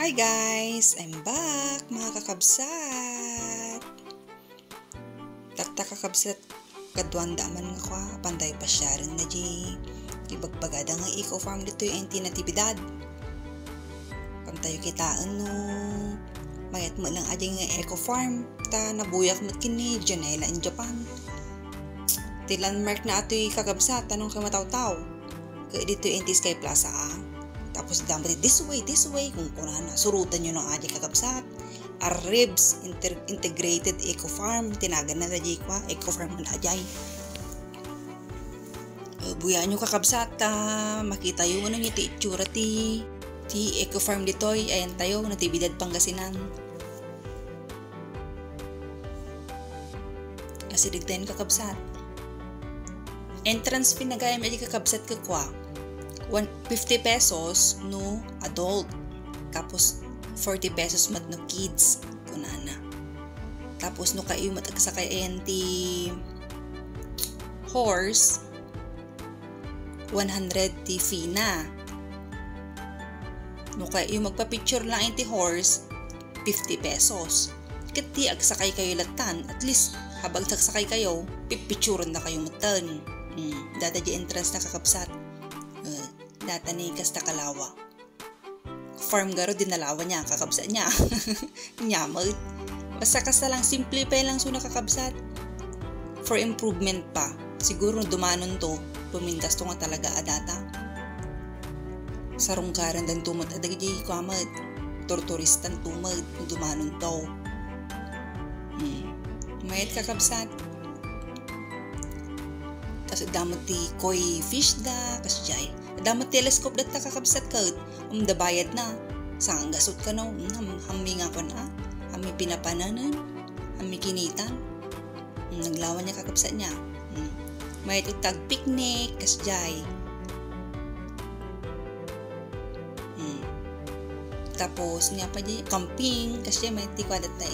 Hi guys! I'm back mga kakabsat! Takta kakabsat kadwanda man nga kwa panday pa siya rin na di ibagbagada nga eco-farm dito yung tinatibidad. Pantayo kitaan no mayat mo lang aja nga eco-farm ta nabuyak mo kini Janela in Japan. Ti landmark na ato yung kakabsat tanong kamataw-taw kaya dito yung Sky Plaza Tapos dapat this way kung na surutan nyo ng ating kakabsat. Ribs Integrated Eco Farm tinagan na dajay kwa Eco Farm na dajay. Buya nyo kakabsat makita yung ano iti itsura ti Eco Farm ditoy ayan tayo natibidad Pangasinan. Asidig tayo kakabsat. Entrance fee na gayam aji kakabsat kakwa 50 pesos no adult tapos 40 pesos mat no kids kunana tapos no kayo matagsakay ti horse 100 ti fee na no kayo magpa-picture lang ti horse 50 pesos kati agsakay kayo latan at least habang sagsakay kayo pipicturean na kayo matan data di entrance na kakabsat data ni kasta kalawa farm garo dinalawa niya kakabsat niya nyamag basta kasta lang simple pa lang so nakakabsat for improvement pa siguro dumanon to pumintas to nga talaga adata sarungkaran dan tumad adagi kamad torturistan tumad dumanon to mayat kakabsat kasi damot ti koi fish da kasjay damot telescope data kakabsat ka dabayad na sang gasot ka no hami nga ko na hami pinapananan hami kinitan naglawan niya kakabsat niya may tag picnic kasjay tapos nga pa di camping kasjay may tikwadat na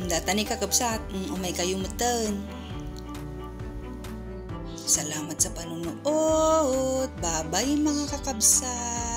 data ni kakabsat umay kayo matan. Salamat sa panonood. Bye-bye mga kakabsat.